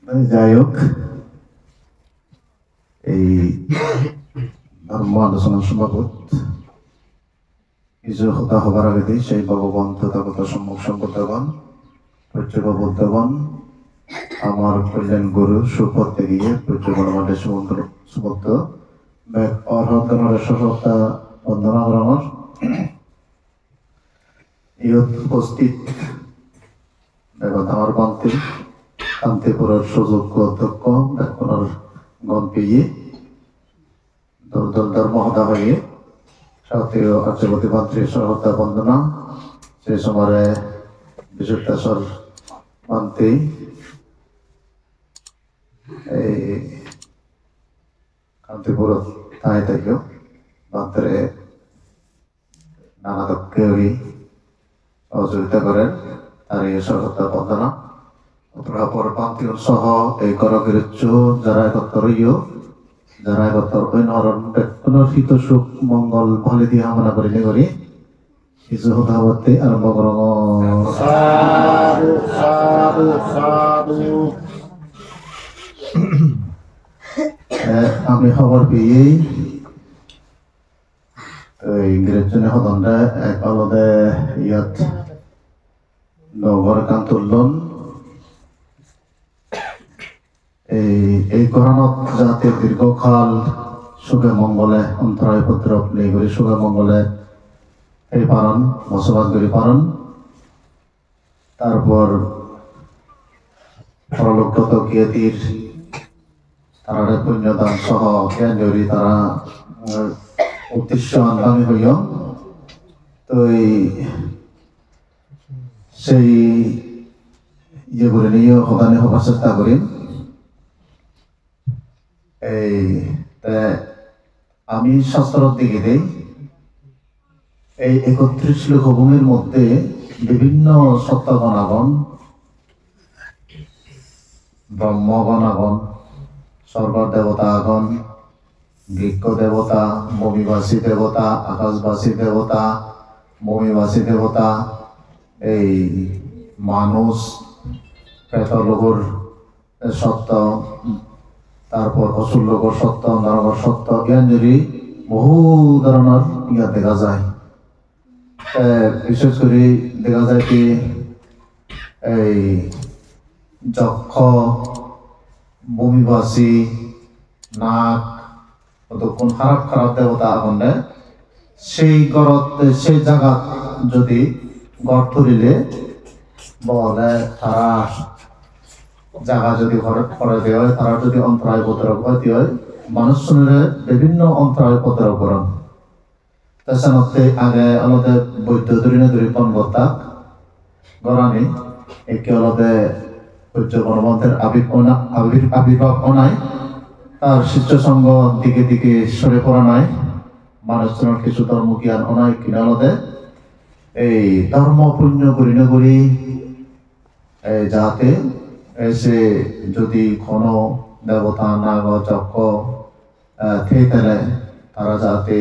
যাই হোক, এই ধর্ম আলোচনা সভাপত কিছু কথা হবার আগে দিয়ে সেই ভগবান তথাগত সম্মুখ সম্বুদ্ধগণ পূজ্য বুদ্ধগণ আমার কল্যাণ গুরু সুপথে গিয়ে পূজ্য গণমান্ডের সুবদ্ধ অর্হতনের সফলতা বন্দনা করানোর ইয়ত উপস্থিত আমার বান্তি শান্তিপুরের সুযোগ্য অধ্যক্ষ বেকুনার গণপিয়ে দলদার মহোদা হয়ে সাথীয় আর্যপতি মন্ত্রী সহতা বন্দনা সেই সময় বিশুদ্ধেশ্বর মন্ত্রী এই কান্তিপুর তাই থাকিও মন্ত্রে নানা দক্ষেরই সহযোগিতা করেন তার এই সহতা বন্দনা অপরাপর পান্তিও সহ এই করগিরিচ্ছ যারা একত্র যারা একত্র নরণ বেকুনের হিত সুখ মঙ্গল ভালে দিয়ে কামনা করিলে করি কিছু কথা বলতে আরম্ভ কর। আমি খবর পেয়েই ইংরেজজনে সদনতে এক আলাদা ইয়াত নগর কান তুললন এই কোরআনত যাতে দীর্ঘকাল সুখে মঙ্গলে অন্তরায় উপদ্রব নেই করে সুখে মঙ্গলে এই পারণ বসবাস করে পারণ তারপর পরলোকগত জ্ঞাতির তারা পুণ্যদান সহ জ্ঞানী তারা উদ্দেশ্য আনগামী হইল তো সেই ইয়ে করে নিয়ে সদানি হবার চেষ্টা করিম। আমি শাস্ত্রের দিকে দেই এই 31 লোকভূমির মধ্যে বিভিন্ন সত্যগণাগণ ব্রহ্মগণাগণ স্বর্গ দেবতাগণ বৃক্ষ দেবতা ভূমিবাসী দেবতা আকাশবাসী দেবতা ভূমিবাসী দেবতা এই মানুষ প্রেতলোকর সত্য তারপর অসুর লোকর সত্য নরকর সত্য জ্ঞানজুরি বহু ধরনের ইয়া দেখা যায়। বিশেষ করে দেখা যায় কি এই যক্ষ ভূমিবাসী নাক কতক্ষণ খারাপ খারাপ দেবতা আগনে সেই গড়ত সেই জায়গা যদি গড় তুলিলে বলে তারা জায়গা যদি করে দেওয়া হয় তারা যদি অন্তরায় উপদ্রব হইতে হয় মানুষ শুনলে বিভিন্ন অন্তরায় উপদ্রব করেন। তাছাড়া আগে আলাদা বৈদ্য দরিনে দরি পনগতা গড়ানি একে আলাদা পূজ্য গণমন্ত্রের আবির্ভাব অনাই তার শিষ্য সঙ্গ দিকে দিকে সরে পড়া নাই মানুষজনের কিছু ধর্ম জ্ঞান অনাই কিনা আলাদা এই ধর্ম পুণ্য করি না করি যাতে এসে যদি কোনো দেবতা নাগ যক্ষ থেলে তারা যাতে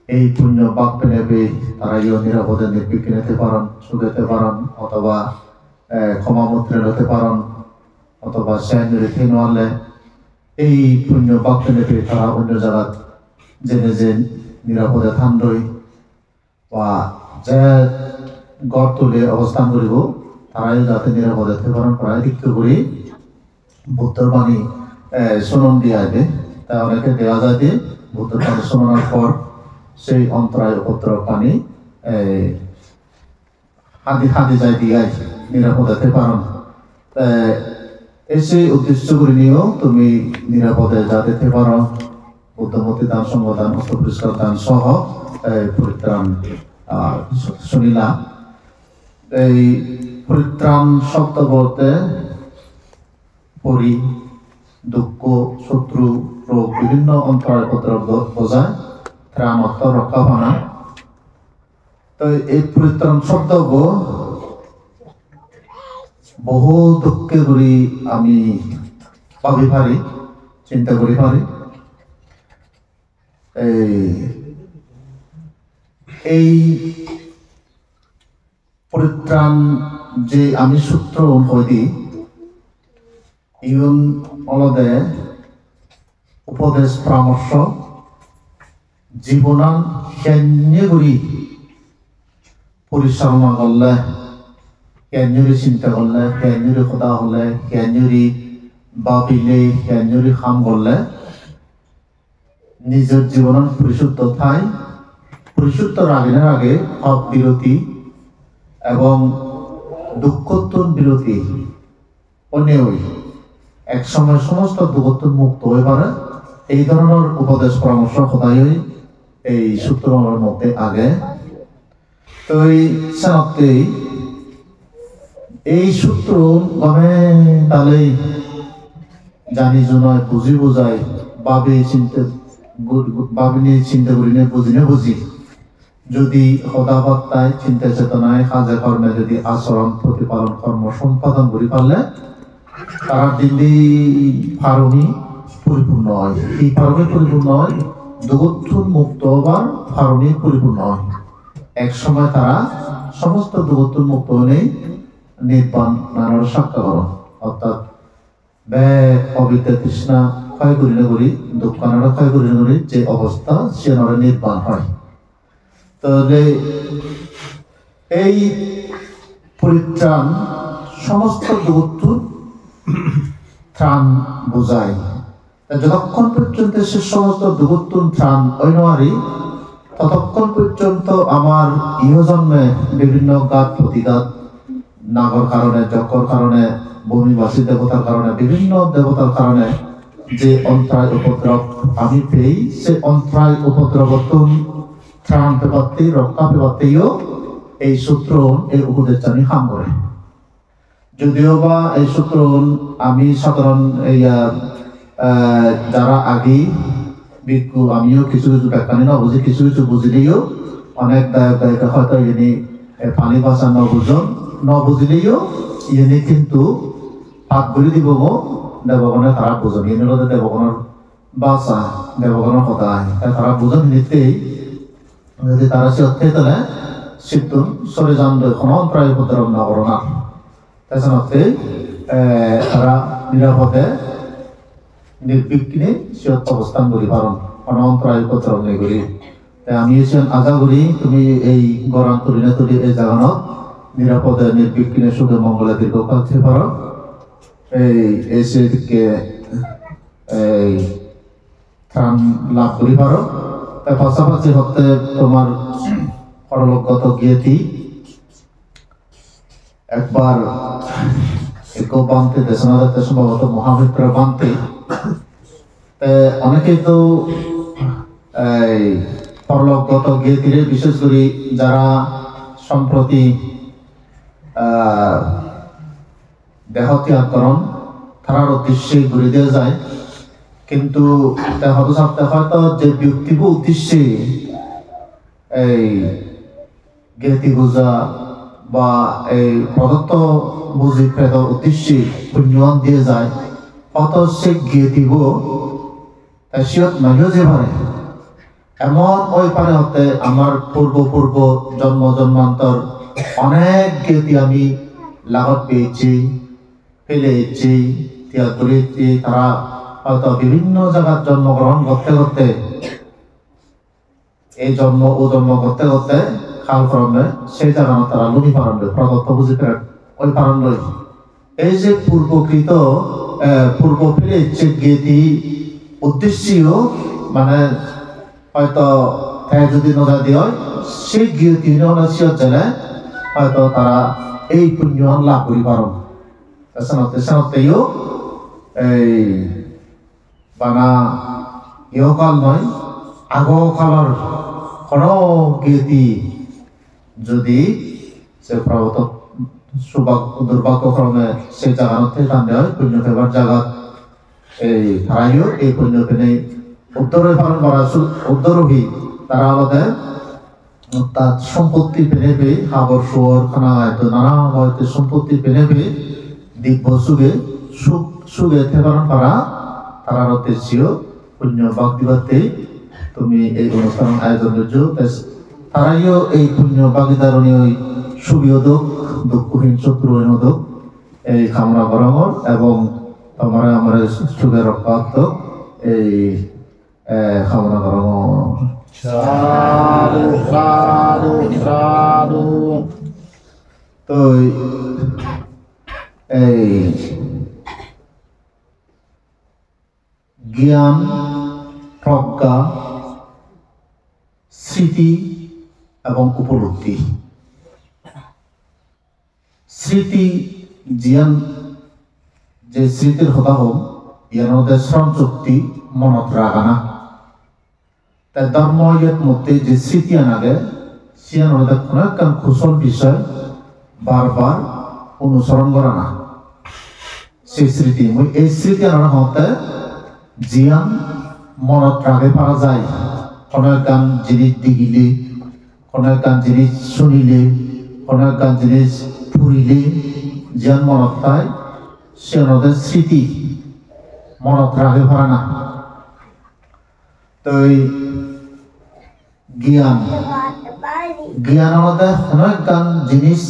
এই পুণ্য বাক্য নেবে তারা ইও নিরাপদে নির্বিঘ্নে নিতে পারেন সুখেতে পারেন অথবা ক্ষমামূত্রে নিতে পারেন অথবা সেন্দ্রে নোয়ালে এই পুণ্য বাক্য নেবে তারা অন্য জায়গা জেনে যে নিরাপদে থানরই বা যে গড় তুলে অবস্থান করিব তারাই যাতে নিরাপদে পালন করায় দিক্ত করি বুদ্ধর বাণী শোনন দিয়ে আইবে তা অনেকে দেওয়া যায় দিয়ে বুদ্ধর বাণী শোনানোর পর সেই অন্তরায় উপদ্রব পানি হাতি যায় দিয়ে নিরাপদে পালন সেই উদ্দেশ্য করে নিয়েও তুমি নিরাপদে যাতে পারো বুদ্ধমতি দান সংগদান অস্ত্র পুরস্কার দান সহ পরিত্রাণ শুনিলা। এই পরিত্রাণ শব্দ বলতে পরি দুঃখ শত্রু রোগ বিভিন্ন অন্তরায় উপদ্রব বোঝায় ত্রাণ অর্থ রক্ষা পানা। তো এই পরিত্রাণ শব্দ বহু দুঃখে করি আমি ভাবি পারি চিন্তা করি পারি এই পরিত্রাণ যে আমি সূত্র হইদি ইউন অলদে উপদেশ পরামর্শ জীবনান কেন্যগুড়ি পরিচালনা করলে কেন্যুরি চিন্তা করলে কেন্যুরি কথা হলে কেন্যুরি ভাবিলে কেন্যুরি কাম করলে নিজের জীবনের পরিশুদ্ধ ঠাই পরিশুদ্ধ রাগিনের আগে সব বিরতি এবং দুঃখোত্তর বিরতি অন্যই এক সময় সমস্ত দুঃখোত্তর মুক্ত হয়ে পারে এই ধরনের উপদেশ পরামর্শ সদাই এই সূত্রের মধ্যে আগে তো এই সেনাতেই এই সূত্র গমে তাহলে জানি জনয় বুঝি বোঝাই ভাবে চিন্তা করি না বুঝি না বুঝি যদি সদাবার্তায় চিন্তা চেতনায় কাজে কর্মে যদি আচরণ প্রতিপালন কর্ম সম্পাদন করি পারলে তারা দিল্লি ফারমি পরিপূর্ণ হয় এই ফারমি পরিপূর্ণ হয় দুঃখোত্তর মুক্ত হবার ফারমি পরিপূর্ণ হয় এক সময় তারা সমস্ত দুঃখোত্তর মুক্ত হলেই নির্বাণ নানার সাক্ষাৎ অর্থাৎ ব্যাগ অবিদ্যা তৃষ্ণা ক্ষয় করি না করি দুঃখ নানা ক্ষয় করি না করি যে অবস্থা সে নারা নির্বাণ হয় তাহলে এই পরিত্রাণ সমস্ত দুঃখোত্তর ত্রাণ বোঝায় যতক্ষণ পর্যন্ত সে সমস্ত দুঃখোত্তর ত্রাণ অনওয়ারি ততক্ষণ পর্যন্ত আমার ইহজন্মে বিভিন্ন ঘাত প্রতিঘাত নাগর কারণে যজ্ঞর কারণে ভূমিবাসী দেবতার কারণে বিভিন্ন দেবতার কারণে যে অন্তরায় উপদ্রব আমি পেই সে অন্তরায় উপদ্রবতন ত্রাণ পেপাতে রক্ষা পেপাতেও এই সূত্র এই উপদেশ জানি কাম করে যদিও বা এই সূত্র আমি সাধারণ যারা আগে বিজ্ঞ আমিও কিছু কিছু ব্যাখ্যানি না বুঝি কিছু কিছু বুঝিলেও অনেক দায়ক হয়তো ইনি পানি বাঁচা নবুঝিলেও ইনি কিন্তু হাত ঘুরি দিব দেবগণে তারা বুঝন ইনি হলো দেবগণের বাঁচা দেবগণের কথা তারা বুঝন নিতেই যদি তারা সে অর্থে তাহলে সিদ্ধ সরে যান কোনো প্রায় উপদ্রব না করো না তাছাড়া তারা নিরাপদে নির্বিঘ্নে সে অবস্থান করি পারন কোনো অন্তরায় উপদ্রব নেই করি আমি আশা করি তুমি এই গরম তুলি না তুলি এই জায়গানত নিরাপদে নির্বিঘ্নে সুখে মঙ্গলে দীর্ঘকাল থাকতে পারো এই এসে দিকে এই ত্রাণ লাভ করি পারো তার পাশাপাশি হতে তোমার পরলোকগত জ্ঞাতি একবার একো বানতে দেশনাদাতে সম্ভবত মহামিত্র বানতে অনেকেই তো এই পরলোকগত জ্ঞাতিরে বিশেষ করে যারা সম্প্রতি দেহ ত্যাগ করণ তার উদ্দেশ্যে ঘুরে দেওয়া যায় কিন্তু হয়তো যে ব্যক্তিব উদ্দেশ্যে এই জ্ঞাতি বোঝা বা এই প্রদত্ত বুঝি প্রেত উদ্দেশ্যে পুণ্যবান দিয়ে যায় অত সে জ্ঞাতিব সিয়ত মাগিও যে পারে এমন ওই পারে হতে আমার পূর্ব জন্ম জন্মান্তর অনেক জ্ঞাতি আমি লাভত পেয়েছি ফেলেছি ত্যাগ করেছি তারা হয়তো বিভিন্ন জায়গার জন্মগ্রহণ করতে করতে এই জন্ম ও জন্ম করতে করতে কালক্রমে সেই জায়গা তারা লুনি পালন প্রদত্ত বুঝি ওই পালন লই এই যে পূর্বকৃত পূর্ব ফেলে ইচ্ছে জ্ঞাতি উদ্দেশ্যও মানে হয়তো তাই যদি নজর হয় সেই জ্ঞাতি সিয়ত জেলে হয়তো তারা এই পুণ্য লাভ করি পারন তেও এই বানা ইহকাল নয় আগকালৰ কোনো জ্ঞাতি যদি সে প্রভূত দুর্ভাগ্যক্রমে সেই জায়গাতে টান দেওয়া হয় পুণ্য পেবার জায়গাত এই তারাইও এই পুণ্য পেনে উত্তরে পালন করা উত্তরোহী তারা আমাদের তার সম্পত্তি পেনে পেয়ে হাবর শুয়র খানা হয়তো নানা হয়তো সম্পত্তি পেনে পেয়ে দিব্য সুগে থেপালন করা তারা উদ্দেশ্যীয় পুণ্য বাগদিবাতে তুমি এই অনুষ্ঠান আয়োজন করছো তারাইও এই পুণ্য বাগিদারণী ওই সুবিয়োদক দুঃখহীন শত্রুহীনোদক এই কামনা করামর এবং আমার সুখে রক্ষা তো এই কামনা করো সাধু সাধু সাধু। তো এই জ্ঞান প্রজ্ঞা স্মৃতি এবং উপলব্ধি স্মৃতি জ্ঞান যে স্মৃতির কথা হোক ইয়ার মধ্যে শ্রম শক্তি মনত রাখানা তাই ধর্ম ইয়ার মধ্যে যে স্মৃতি আনাগে সিয়ার মধ্যে কোনো একটা কুশল বিষয় বারবার অনুসরণ করা না সেই স্মৃতি এই স্মৃতি আনার হতে জ্ঞান মনত রাখে পারা যায় কোনো একটা জিনিস দেখিলে কোনো একটা জিনিস শুনিলে কোনো একটা জিনিস পড়িলে জ্ঞান মনত পায় সে ওদের স্মৃতি মনত রাখে পারে না তো এই জ্ঞান জ্ঞান আমাদের কোনো একটা জিনিস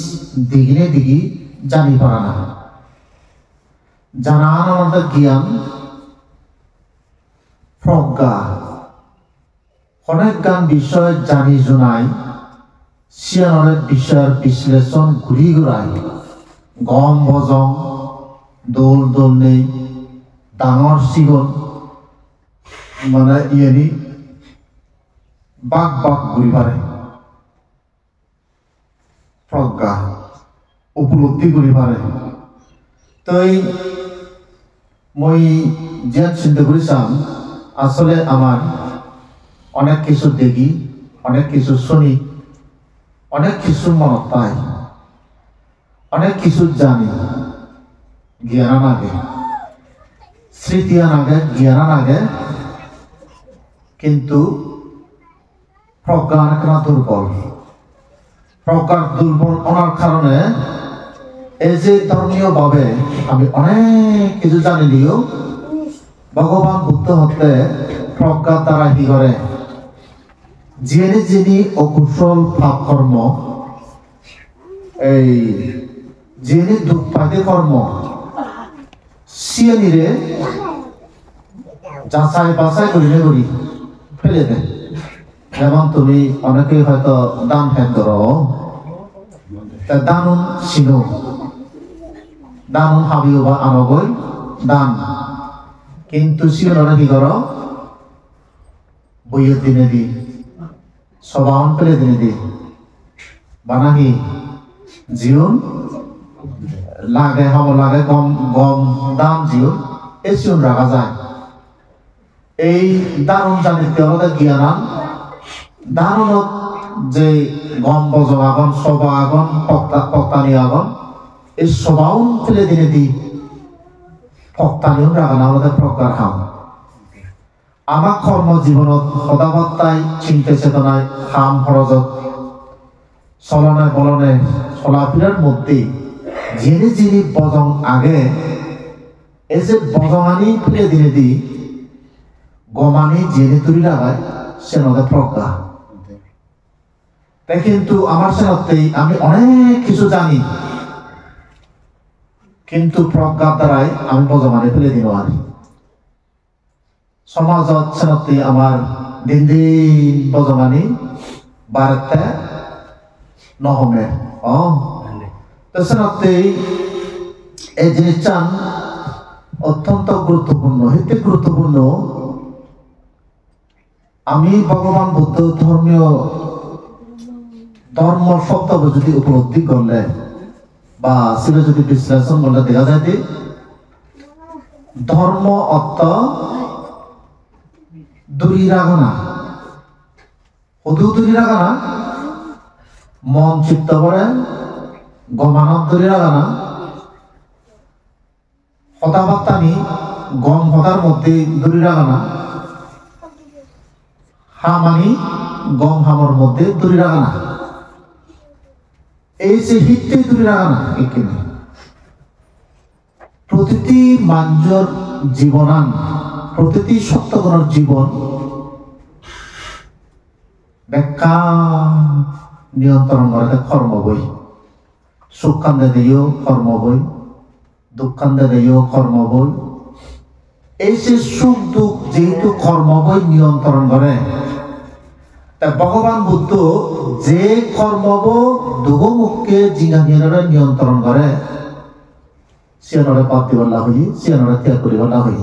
দেখিলে দেখি জানি পারে না জানা আমাদের জ্ঞান প্রজ্ঞা অনেক গান বিষয় জানি জোনাই সিয়ান অনেক বিষয়ের বিশ্লেষণ ঘুরি ঘুরাই গম বজং দোল দোল নেই ডাঙর সিগন মানে ইয়েনি বাক বাক ঘুরি পারে প্রজ্ঞা উপলব্ধি করি পারে তো এই মই যে চিন্তা করেছিলাম আসলে আমার অনেক কিছু দেখি অনেক কিছু শুনি অনেক কিছু মনত পাই অনেক কিছু জানি জ্ঞান আগে স্মৃতি আগে জ্ঞান আগে কিন্তু প্রজ্ঞা অনেকটা দুর্বল প্রজ্ঞার দুর্বল হওয়ার কারণে এই যে ধর্মীয় ভাবে আমি অনেক কিছু জানিলেও ভগবান বুদ্ধ হতে প্রজ্ঞা দ্বারা কি করে যিনি যিনি অকুশল পাপ কর্ম এই যিনি দুঃখ পাইতে কর্ম সিয়ানিরে যাচাই বাছাই করিলে করি ফেলে দেয় যেমন তুমি অনেকে হয়তো দান ফেন করো দানুন সিনো দানুন হাবিও বা আনগই দান কিন্তু সিওরা কি করো বইয়ের দিনে দি সবাউন পেলে দিনে দি বানাহি জীবন লাগে হাম লাগে গম গম দাম জীবন এই সিওন রাখা যায় এই দারুণ জানিতে হলে জ্ঞান দারুণত যে গম বজং আগন সবা আগন পক্তানি আগন এই সবাউন পেলে দিনে দি পক্তানিও রাখা না হলে প্রকার হাম আমার কর্মজীবনত সদাবত্তাই চিন্তা চেতনায় হাম খরচত চলনে বলনে চলাফেরার মধ্যে যিনি যিনি বজং আগে এই যে বজঙানি ফেলে দিনে দি গমানি জেনে তুলি লাগায় সে নদে প্রজ্ঞা তাই কিন্তু আমার সেনতেই আমি অনেক কিছু জানি কিন্তু প্রজ্ঞার দ্বারাই আমি বজমানি ফেলে দিন আনি সমাজত সেনতে আমার দিন দিন বজমানি বাড়তে নহমে তো সেনতেই এই জিনিস চান অত্যন্ত গুরুত্বপূর্ণ হেতে গুরুত্বপূর্ণ আমি ভগবান বুদ্ধ ধর্মীয় ধর্ম সত্য যদি উপলব্ধি করলে বা সেটা যদি বিশ্লেষণ করলে দেখা যায় যে ধর্ম অর্থ দূরি রাখনা শুধু দূরি রাখনা মন চিত্ত করে গমানত দূরি রাখনা কথাবার্তানি গম হতার মধ্যে দূরি রাখনা হামানি গম হামর মধ্যে দূরি রাখনা এই যে হিতে দূরে রাখা এখানে প্রতিটি মানুষের জীবনান প্রতিটি সত্যগণের জীবন ব্যাখ্যা নিয়ন্ত্রণ করে কর্ম বই সুখ কান্দে দিয়েও কর্ম বই দুঃখ কান্দে দিয়েও কর্ম বই এই যে সুখ দুঃখ যেহেতু কর্মবই নিয়ন্ত্রণ করে, তা ভগবান বুদ্ধ যে কর্মব দুগমুখকে জিজ্ঞাসা নিয়ন্ত্রণ করে, সিয়ানরে পথ দিবলা হই, সিয়ানরে ত্যাগ করিবলা হই।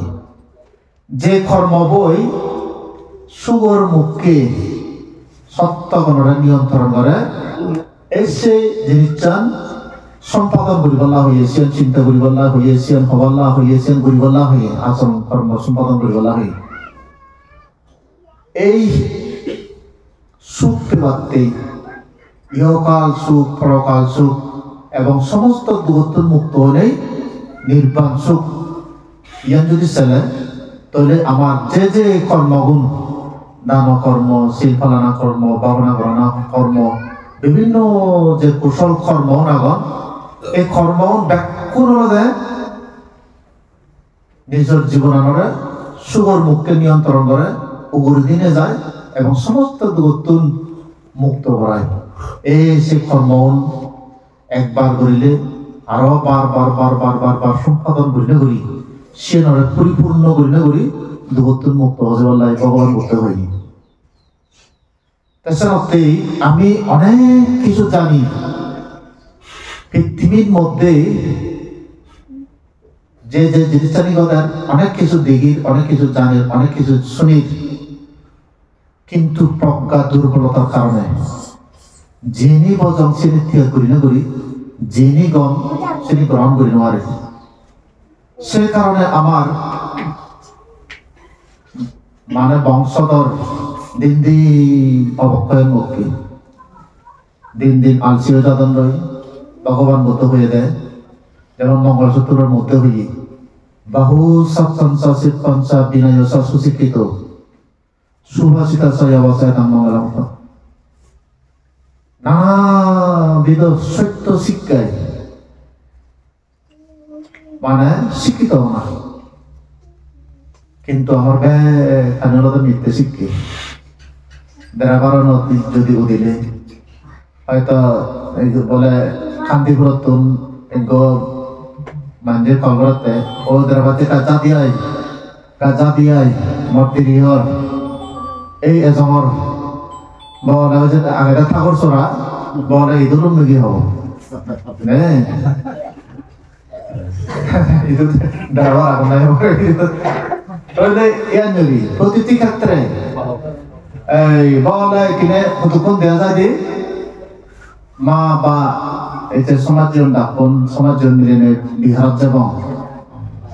যে কর্মবই সুগর মুখকে সত্যগণরে নিয়ন্ত্রণ করে, এই সে জিনিস চান সম্পাদন করিবলা হইয়ে, সিয়ান চিন্তা করিবলা হইয়ে, সিয়ান হবলা হইয়ে, সিয়ান করিবলা হইয়ে, আচরণ কর্ম সম্পাদন করিবলা হইয়ে। এই সুখ পেতে ইহকাল সুখ, পরকাল সুখ এবং সমস্ত দুঃখের মুক্ত হলেই নির্বাণ সুখ। ইয়ান যদি চলে তাহলে আমার যে যে কর্মগুণ, দান কর্ম, শিল্পালানা কর্ম, ভাবনা গণনা কর্ম, বিভিন্ন যে কুশল কর্ম নাগন, এই কর্ম ব্যাকুল নিজের জীবনরে সুগর মুখকে নিয়ন্ত্রণ করে উগুর দিনে যায় এবং সমস্ত দুঃখতুন মুক্ত করায়। এই সে কর্ম একবার করিলে আরো বার সম্পাদন করিলে করি সে নরে পরিপূর্ণ করিলে করি দুঃখতুন মুক্ত হয়ে যাওয়ার ভগবান করতে হয়নি। তাছাড়াতে আমি অনেক কিছু জানি পৃথিবীর মধ্যে, যে যে জিনিস জানি গদার অনেক কিছু দেখি, অনেক কিছু জানি, অনেক কিছু শুনি, কিন্তু প্রজ্ঞা দুর্বলতার কারণে যিনি বজং শ্রেণী ত্যাগ করি না করি, যিনি গম শ্রেণী গ্রহণ করি নোয়ারে। সে কারণে আমার মানে বংশধর দিন দিন অবক্ষয়ের মুখে, দিন দিন আলসি হয়ে যাদন রই, ভগবান মতো হয়ে দেয়। যেমন মঙ্গলসূত্রের মধ্যে হই বাহু সৎসংসা শিবপঞ্চা বিনয়সা সুশিক্ষিত সুভাষিতা ছয় অবস্থায় তার মঙ্গলাম নানাবিধ সত্য শিক্ষায় মানে শিক্ষিত না, কিন্তু আমার ব্যাখ্যানুরত মিথ্যে শিক্ষে দেড়াবার যদি উদিলে হয়তো বলে শান্তিপুরত মানজে কলরতে ও দেড়াবাতে কাজা দিয়াই মর্তির ইহর এই এজমর বলে যে আগে ঠাকুর চোরা বলে ইদুর মেগি হব দেড়াবার আগে প্রতিটি ক্ষেত্রে এই বলে কিনে কতক্ষণ দেওয়া যায় দি মা বা এই যে সমাজ জীবন ডাকুন, সমাজ জীবন মিলেনে বিহার যাব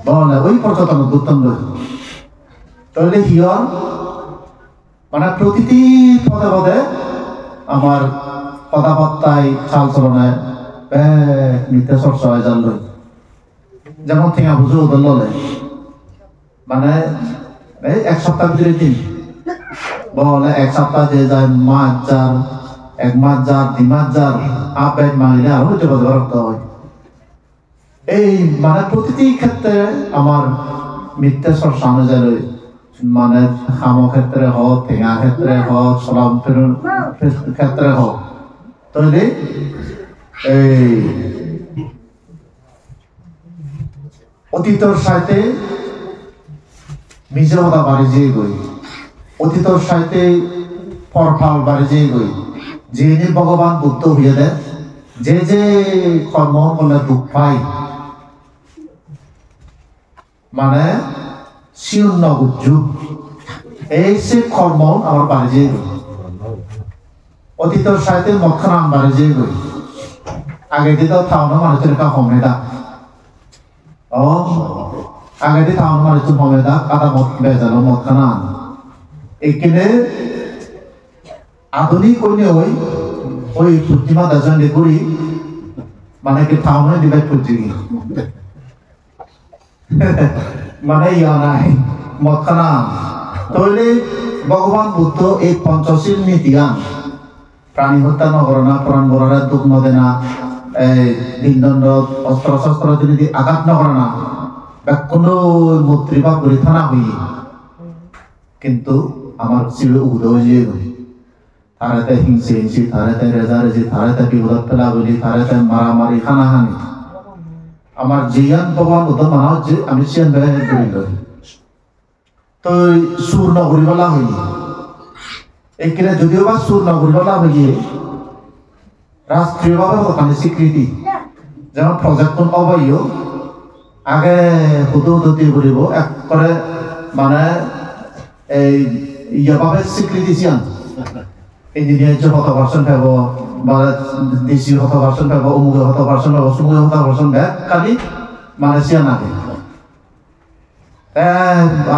বলে ওই পর্যটন উত্তম তাহলে হিয়র মানে প্রতিটি পদে পদে আমার কথাবার্তায় চাল চলনায় নিত্য চর্চা হয়ে যাল। যেমন ঠেঙা বুঝো উদলে মানে এই এক সপ্তাহ ভিতরে দিন বলে এক সপ্তাহ যে যায় মাস যার, এক মাস যার, 2 মাস যার, আবেগ মানিলে আরো হইতে পারে রাখতে হয়। এই মানে প্রতিটি ক্ষেত্রে আমার মিথ্যা চর্চা অনুযায়ী মানে খাম ক্ষেত্রে হোক, ঠেঙা ক্ষেত্রে হোক, চলাম ক্ষেত্রে হোক, তাহলে এই অতীতর সাথে মিজরতা বাড়ি যেয়ে গই, অতীতর সাথে ফরফাল বাড়ি যেয়ে গই, যিনি ভগবান বুদ্ধ হইয়া দেন, যে যে কর্ম করলে দুঃখ পাই মানে শিউন্য উজ্জু এই সে কর্ম আমার বাড়ি যেয়ে গই। অতীতর সাথে মক্ষণাম বাড়ি যেয়ে গই, আগে দিতেও থাউনো মানুষের কা হমেদা ও আগে দিয়ে থাউনো মানুষের হমেদা কাদা মত বেজালো মক্ষণা এখানে আধুনিক ওই প্রতিমা দাজন করি মানে কি থাউনো দিবে পুজিগি মানে ইয়া নাই মক্ষণা। তাহলে ভগবান বুদ্ধ এই পঞ্চশীল নীতিগান প্রাণী হত্যা নগর না, প্রাণ বরারে দুঃখ নদে না, দিনদণ্ড অস্ত্র শস্ত্র যদি আঘাত নগর না, কোনো মূর্তি বা পরিথানা হই, কিন্তু আমার ছিল উদয় যে তারাতে হিংসে হিংসি, তারাতে রেজারেজি, তারাতে বিপদ ফেলা বলি, তারাতে মারামারি হানাহানি, আমার জিয়ান ভগবান উদয় মানা হচ্ছে আমি সিয়ান ব্যয় করিল তো সুর নগরী বলা হয়নি এখানে যদিও বা সুর নগরী বলা হয়ে রাষ্ট্রীয়ভাবে ওখানে স্বীকৃতি যেমন প্রজেক্ট অবৈধ আগে হুদু দিয়ে বলিব এক করে মানে এই ইয়েভাবে স্বীকৃতি দিয়ান ইঞ্জিনিয়ার 100% পাব বা ডিসি 100% পাব অমুকে 100% পাব সমুকে 100% ব্যাগ খালি মানে সিয়ান আগে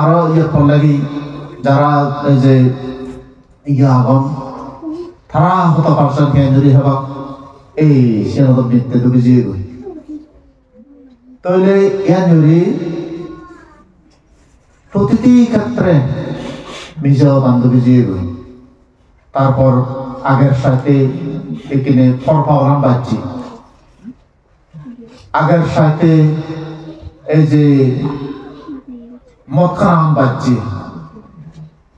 আরো লাগি যারা এই যে আগন তারা 100% কে যদি হবা এই সিয়ানত নিতে তো বুঝিয়ে গই তাহলে ইয়ানুরি প্রতিটি ক্ষেত্রে নিজেও বান্ধবী দিয়ে গই তারপর আগের সাথে এখানে ফল পাওয়ালাম পাচ্ছি আগের সাথে এই যে মদ খাওয়াম পাচ্ছি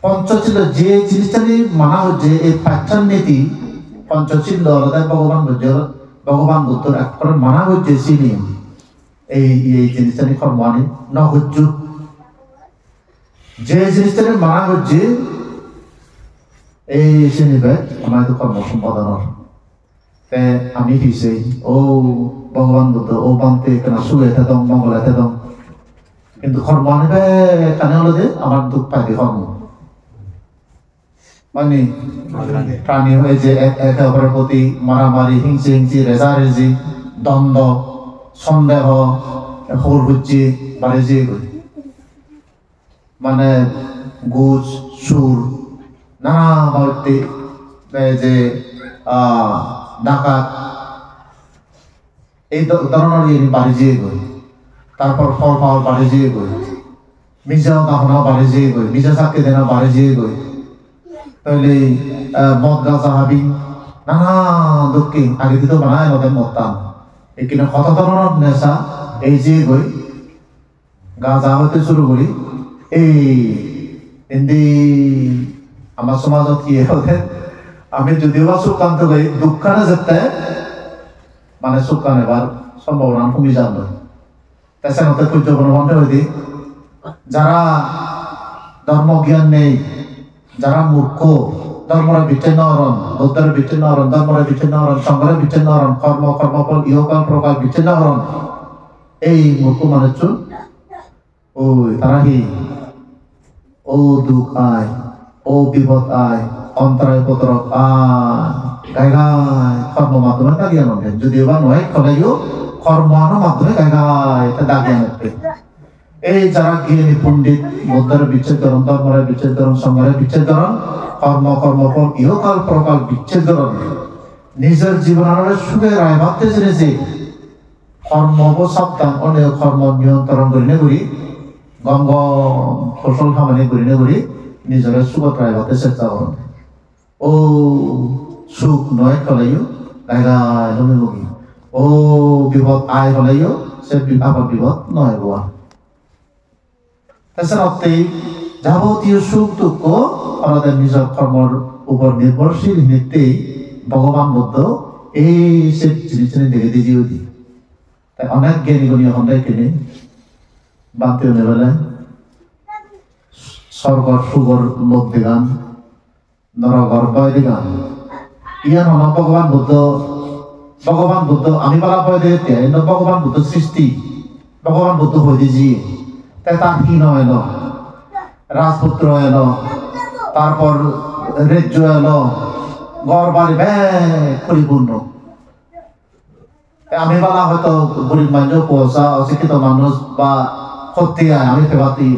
পঞ্চশীল যে জিনিসটা মানা হচ্ছে এই পাচ্ছান নীতি পঞ্চশীল আলাদা ভগবান বুদ্ধর এক করে মানা হচ্ছে চিনি এই জিনিসটা কর্মানি নগজ্য যে জিনিসটা মানা হচ্ছে এই শ্রেণীবে আমাদের কর্ম সম্পাদনের আমি পিছে ও ভগবান বুদ্ধ ও বান্তে কেন সুয়েতে দম মঙ্গলাতে দম কিন্তু কর্ম আনবে কেন হলো যে আমার দুঃখ পাইতে কর্ম মানে প্রাণী হয়ে যে একে অপরের প্রতি মারামারি হিংসি রেজারেজি দ্বন্দ্ব সন্দেহ হোর হচ্ছে বাড়ি যে মানে গুজ সুর নানা বাড়িতে যে ডাকাত এই ধরনের বাড়ি যেয়ে গই তারপর ফল পাওয়ার বাড়ি যেয়ে গই মিজাও দাহনাও বাড়ি যেয়ে গই মিজা সাক্ষী দেনা বাড়ি যেয়ে গই তাহলে মদ গাঁজা হাবি নানা দক্ষিণ আগে দিতে বানায় ওদের মদতাম এখানে কত ধরনের নেশা এই যে গই গাঁজা হতে শুরু করি এই হিন্দি আমার সমাজত কি হলে আমি যদিও বা সুকান্ত গই দুঃখানে যেতে মানে সুকান এবার সম্ভাবনা কমে যাবে তাছাড়া হতে খুঁজ বন্ধ হয়ে দিই যারা ধর্মজ্ঞান নেই যারা মূর্খ ধর্মরা বিচ্ছিন্ন হরণ বৌদ্ধের বিচ্ছিন্ন হরণ ধর্মরা বিচ্ছিন্ন হরণ সংঘের বিচ্ছিন্ন হরণ কর্মফল ইহকাল প্রকাল বিচ্ছিন্ন হরণ এই মূর্খ মানুষ ওই তারা কি ও দুঃখ আয় ও বিপদ আয় অন্তরায় পতরক আয় গায় কর্ম মাধ্যমে দাগিয়ে আনবে যদিও বা নয় কলেও কর্মানোর মাধ্যমে গায় দাগিয়ে আনবে এই যারা জ্ঞানী পণ্ডিত বৌদ্ধের বিচ্ছেদ করণ ধর্মের বিচ্ছেদ করণ সংঘের বিচ্ছেদ করণ কর্মফল ইহকাল প্রকাল বিচ্ছেদ করণ নিজের জীবনের সুখে রায় ভাবতে জেনেছে কর্ম সাবধান অনেক কর্ম নিয়ন্ত্রণ করি গঙ্গ ফসল খামানি করি নিজের সুখত রায় ভাবতে চেষ্টা করুন ও সুখ নয় কলাইও গায় লমি ও বিপদ আয় কলাইও সে আবার বিপদ নয় বোয়া তাছাড়া যাবতীয় সুখ দুঃখ আমাদের নিজের কর্মর উপর নির্ভরশীল নিতেই ভগবান বুদ্ধ এই সে জিনিস দেখে দিয়েও দিই তাই অনেক জ্ঞানী গুণী হন্দায় কিনে বাঁধতে নেবেলে স্বর্গর সুগর লোক দিগান নরগর বয় দিগান ইয়ান হন ভগবান বুদ্ধ আমি বলা বয় দিতে ভগবান বুদ্ধ সৃষ্টি ভগবান বুদ্ধ হয়ে দিয়েছি তাই তার কি নয় এলো রাজপুত্র এলো তারপর রাজ্য এলো ঘর বাড়ি পরিপূর্ণ আমি বলা হয়তো গরিব মানুষ পয়সা অশিক্ষিত মানুষ বা সত্যি আমি ফেবাতি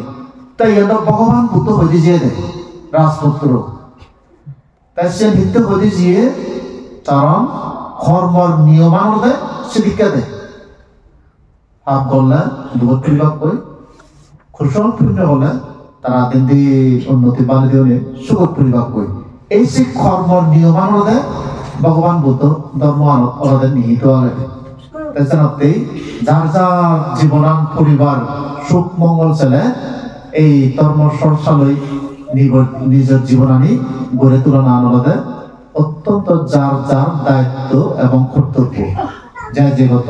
তাই এলো ভগবান বুদ্ধ হয়ে দিয়ে দেয় রাজপুত্র তাই সে নিত্য হয়ে দিয়ে কারণ কর্মর নিয়মানুর দেয় সে শিক্ষা দেয় পাপ করলে দুঃখ বিভাগ করে খুশল পূর্ণ হলে তারা দিন উন্নতি বানিয়ে দিয়ে সুখ পরিভাগ করে এই যে কর্মর নিয়মানুরোধে ভগবান বুদ্ধ ধর্ম আলাদা নিহিত লাগে তাছাড়াতেই যার যার জীবনান পরিবার সুখ মঙ্গল ছেলে এই ধর্ম চর্চালৈ নিজের জীবনানি গড়ে তুলনা আনলদে অত্যন্ত যার যার দায়িত্ব এবং কর্তব্য যা যেগত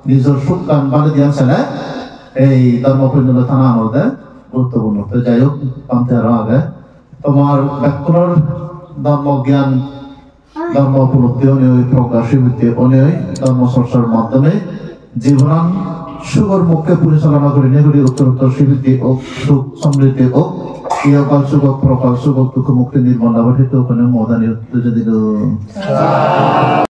নিজের সুখ কান বাড়ি দিয়া ছেলে এই ধর্ম পরিণত থানা আনলদে গুরুত্বপূর্ণ। তো যাই হোক পান্তে আরো আগে তোমার ব্যাকুণর ধর্ম জ্ঞান ধর্ম উপলব্ধি অনুযায়ী প্রকাশিত অনুযায়ী ধর্ম চর্চার মাধ্যমে জীবন সুগর মুখে পরিচালনা করে নেগুলি উত্তরোত্তর শিবৃদ্ধি ও সুখ সমৃদ্ধি ও ইহকাল সুখ প্রকাল সুখ দুঃখ মুক্তি নির্মাণ লাভ হেতু ওখানে মদানি দিল।